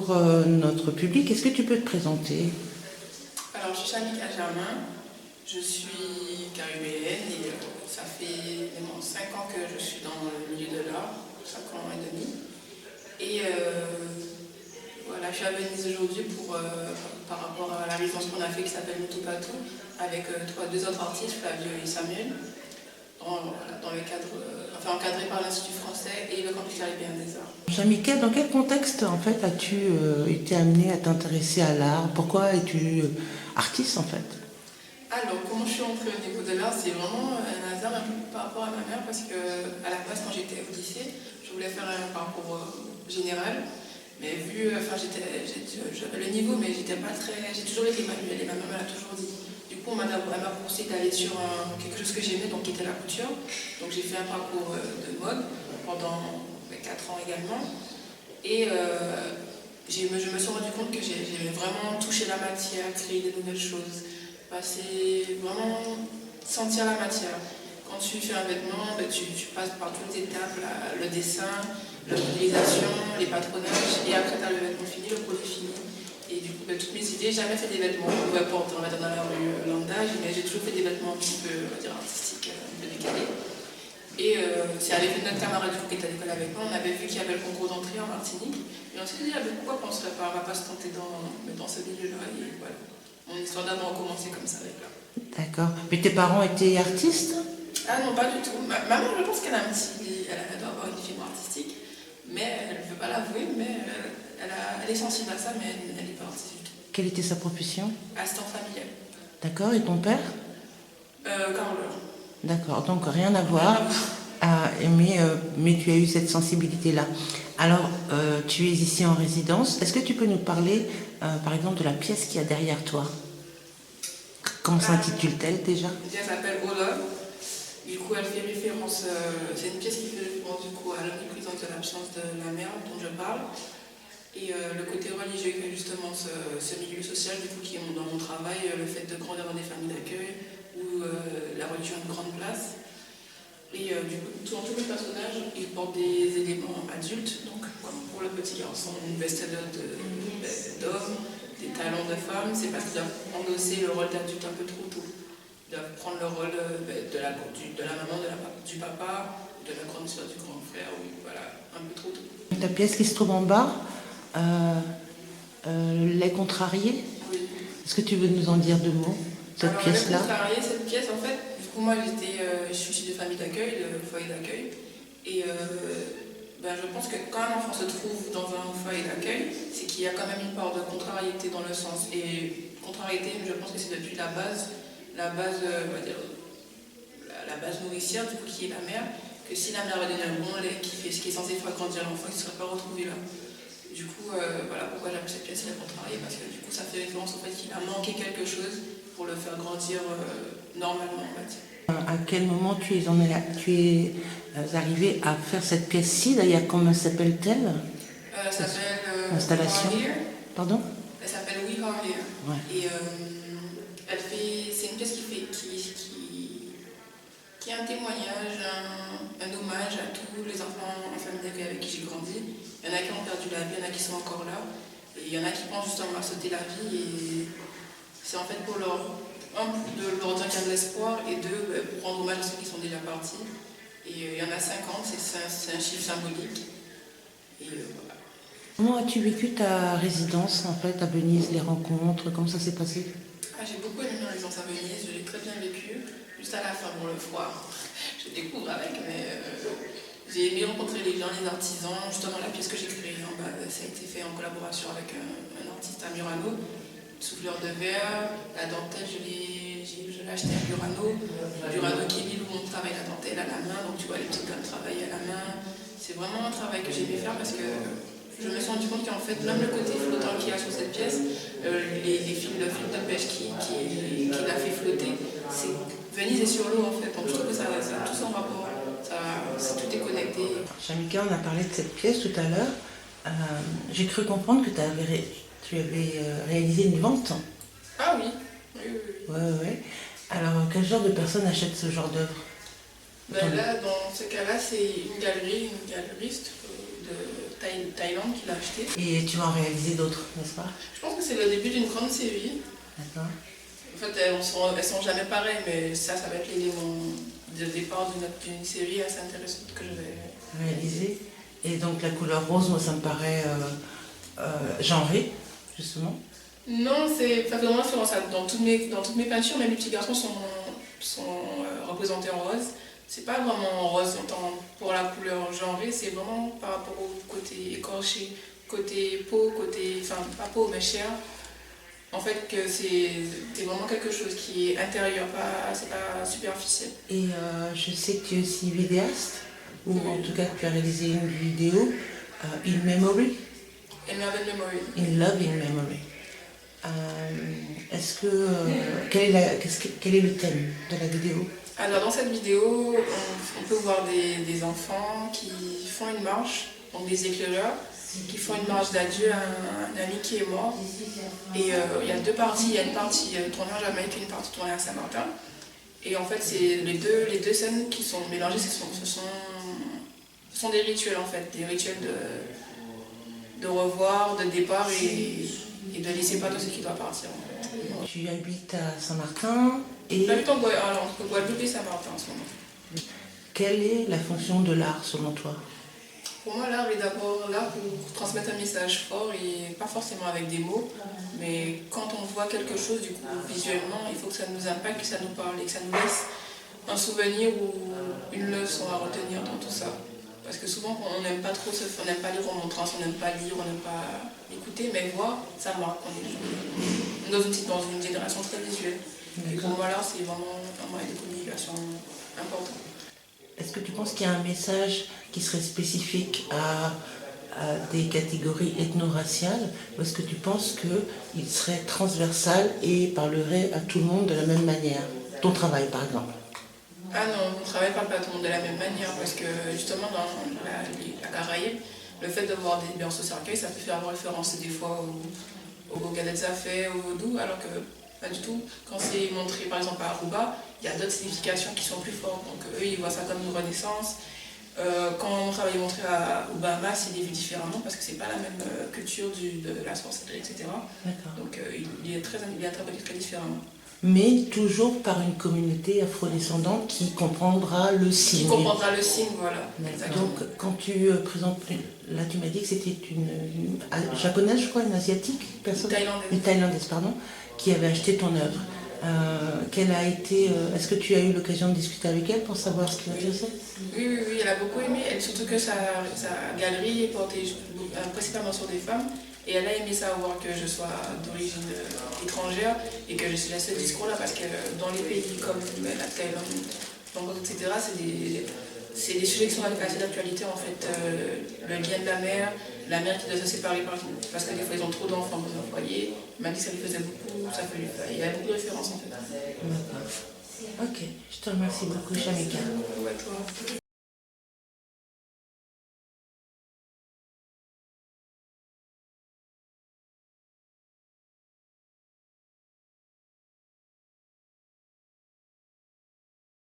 pour notre public, est-ce que tu peux te présenter? Alors, je suis Shamika Germain, je suis caribéenne et ça fait maintenant 5 ans que je suis dans le milieu de l'art, 5 ans et demi. Et voilà, je suis à Venise aujourd'hui par rapport à la résidence qu'on a fait qui s'appelle Mutupatu avec deux autres artistes, Flavio et Samuel, dans le cadre, encadré par l'Institut français et le campus caribéen des arts. Shamika, dans quel contexte en fait as-tu été amenée à t'intéresser à l'art? Pourquoi es-tu artiste en fait? Alors, comment je suis entrée au niveau de l'art, c'est vraiment un hasard un peu par rapport à ma mère parce que à la base, quand j'étais au lycée, je voulais faire un parcours général, mais j'avais le niveau, mais j'étais pas très, j'ai toujours été manuelle et ma mère m'a toujours dit. Du coup, elle m'a poussé d'aller sur quelque chose que j'aimais, donc qui était la couture. Donc j'ai fait un parcours de mode pendant 4 ans également, et je me suis rendu compte que j'aimais vraiment toucher la matière, créer des nouvelles choses. C'est vraiment sentir la matière. Quand tu fais un vêtement, tu passes par toutes les étapes, le dessin, la modélisation, les patronages, et après tu as le vêtement fini, le produit fini. Et du coup, toutes mes idées, j'ai jamais fait des vêtements, peu importe, on va dire dans la rue lambda, mais j'ai toujours fait des vêtements un petit peu, on va dire, artistiques, un peu décalés. Et c'est avec notre camarade du coup qui était à l'école avec moi, on avait vu qu'il y avait le concours d'entrée en Martinique, et on s'est dit, pourquoi on ne va pas se tenter dans ce milieu-là, et voilà. Mon histoire d'amour a commencé comme ça avec là. D'accord. Mais tes parents étaient artistes? Ah non, pas du tout. Maman, je pense qu'elle a elle doit avoir une fibre artistique, mais elle ne veut pas l'avouer, mais elle est sensible à ça, mais elle n'est pas artiste du tout. Quelle était sa profession? Assistante familiale. D'accord. Et ton père? Caroleur. D'accord. Donc rien à voir. Mais tu as eu cette sensibilité-là. Alors, tu es ici en résidence. Est-ce que tu peux nous parler, par exemple, de la pièce qu'il y a derrière toi? Comment s'intitule-t-elle déjà? Elle s'appelle Ola. Du coup, elle fait référence. C'est une pièce qui fait référence du coup à l'omniprésence de l'absence de la mère dont je parle. Et le côté religieux fait justement ce milieu social du coup qui est dans mon travail, le fait de grandir dans des familles d'accueil où la religion a une grande place. Et du coup, tous les personnages, ils portent des éléments adultes, donc comme pour le petit garçon, une veste d'homme, des talons de femme, c'est parce qu'ils doivent endosser le rôle d'adulte un peu trop tôt. Ils doivent prendre le rôle de la maman, du papa, de la grande soeur, du grand frère, oui, voilà, un peu trop tôt. Ta pièce qui se trouve en bas, Les Contrariés. Oui. Est-ce que tu veux nous en dire 2 mots, cette pièce-là? Cette pièce, en fait, du coup, moi, je suis issue de famille d'accueil, de foyer d'accueil. Et je pense que quand un enfant se trouve dans un foyer d'accueil, c'est qu'il y a quand même une part de contrariété dans le sens. Et contrariété, je pense que c'est depuis la base, on va dire, la base nourricière, du coup, qui est la mère, que si la mère va donner un bon lait, ce qui est censé faire grandir l'enfant, il ne serait pas retrouvé là. Du coup, voilà pourquoi j'appelle cette pièce Les Contrariés, parce que du coup, ça fait référence au fait qu'il a manqué quelque chose pour le faire grandir normalement, on va dire. À quel moment tu es arrivé à faire cette pièce-ci? D'ailleurs, comment s'appelle-t-elle? Elle s'appelle Installation. We Are Here. Pardon? Elle s'appelle We Are Here. Ouais. Et c'est une pièce qui est un témoignage, un hommage à tous les enfants en famille d'accueil avec qui j'ai grandi. Il y en a qui ont perdu la vie, il y en a qui sont encore là. Et il y en a qui pensent justement à sauter la vie. Et c'est en fait pour de leur dire qu'il y a de l'espoir et pour rendre hommage à ceux qui sont déjà partis. Et il y en a 50, c'est un chiffre symbolique. Et voilà. Comment as-tu vécu ta résidence en fait à Venise, les rencontres, comment ça s'est passé? J'ai beaucoup aimé ma résidence à Venise, je l'ai très bien vécu. Juste à la fin, le froid, je découvre avec, mais j'ai aimé rencontrer les gens, les artisans. Justement, la pièce que j'ai créée en bas, ça a été fait en collaboration avec un artiste à Murano, souffleur de verre. La dentelle, je l'ai acheté à Murano. Murano qui est l'île où on travaille la dentelle à la main, donc tu vois les petits gars travailler à la main. C'est vraiment un travail que j'ai aimé faire parce que je me suis rendu compte qu'en fait, même le côté flottant qu'il y a sur cette pièce, le film de pêche qui l'a fait flotter, Venise est sur l'eau en fait, donc je trouve que ça a tout son rapport, tout est connecté. Shamika, on a parlé de cette pièce tout à l'heure. J'ai cru comprendre que tu avais réalisé une vente. Ah oui. Ouais. Alors, quel genre de personnes achètent ce genre d'œuvre? Là, dans ce cas-là, c'est une galeriste de Thaïlande qu'il a acheté. Et tu vas en réaliser d'autres, n'est-ce pas? Je pense que c'est le début d'une grande série. D'accord. En fait, elles sont jamais pareilles, mais ça va être l'élément de départ d'une série assez intéressante que je vais Réaliser. Et donc la couleur rose, moi ça me paraît genré, justement. Non, c'est vraiment référence dans toutes mes peintures, même les petits garçons sont représentés en rose. C'est pas vraiment rose pour la couleur genrée, c'est vraiment par rapport au côté écorché, côté peau, enfin pas peau mais chair. En fait, que c'est vraiment quelque chose qui est intérieur, c'est pas superficiel. Et je sais que tu es aussi vidéaste, ou Oui. en tout cas que tu as réalisé une vidéo, In Memory. In Love and Memory. In Love, in Memory. Est-ce que quel est le thème de la vidéo? Alors dans cette vidéo, on peut voir des enfants qui font une marche, donc des éclaireurs, qui font une marche d'adieu à un ami qui est mort. Et il y a deux parties, il y a une partie tournée en Jamaïque et une partie tournée à Saint-Martin. Et en fait, c'est les deux scènes qui sont mélangées, ce sont des rituels en fait, des rituels de revoir, de départ et de laisser pas tout ce qui doit partir. En fait. Tu habites à Saint-Martin et J'habite entre Guadeloupe et Saint-Martin en ce moment. quelle est la fonction de l'art selon toi? Pour moi, l'art est d'abord là pour transmettre un message fort et pas forcément avec des mots, mais quand on voit quelque chose, du coup, visuellement, il faut que ça nous impacte, que ça nous parle et que ça nous laisse un souvenir ou une leçon à retenir dans tout ça. Parce que souvent, on n'aime pas trop on n'aime pas les remontrances, on n'aime pas lire, on n'aime pas écouter, mais voir, ça marque. On est dans une génération très visuelle. Et pour moi, l'art, c'est vraiment un moyen de communication important. Est-ce que tu penses qu'il y a un message qui serait spécifique à des catégories ethno-raciales, ou est-ce que tu penses qu'il serait transversal et parlerait à tout le monde de la même manière? Ton travail, par exemple. Ah non, mon travail ne parle pas à tout le monde de la même manière parce que justement dans la Caraïbe, le fait de voir des berceaux cercueils, ça peut faire référence des fois au Goga del Zafé, au vaudou, alors que pas du tout. Quand c'est montré par exemple à Aruba, il y a d'autres significations qui sont plus fortes. Donc eux, ils voient ça comme une renaissance. Quand mon travail est montré aux Bahamas, il est vu différemment parce que c'est pas la même culture de la sorcellerie, etc. Donc il est interprété très différemment. Mais toujours par une communauté afrodescendante qui comprendra le signe. Qui comprendra le signe, voilà. Donc, quand tu présentes, là tu m'as dit que c'était une japonaise, je crois, une asiatique, personne, une thaïlandaise, pardon, qui avait acheté ton œuvre. Est-ce que tu as eu l'occasion de discuter avec elle pour savoir ce qui l'intéressait? Oui, elle a beaucoup aimé, surtout que sa galerie est portée principalement sur des femmes. Et elle a aimé savoir que je sois d'origine étrangère et que je suis ce discours-là parce que dans les pays comme la Thaïlande, etc., c'est des sujets qui sont assez d'actualité en fait. Le lien de la mère qui doit se séparer parce que des fois ils ont trop d'enfants dans un foyer. Elle m'a dit que ça lui faisait beaucoup, il y a beaucoup de références en fait. D'accord. Ok, je te remercie beaucoup, Shamika. Ouais, toi.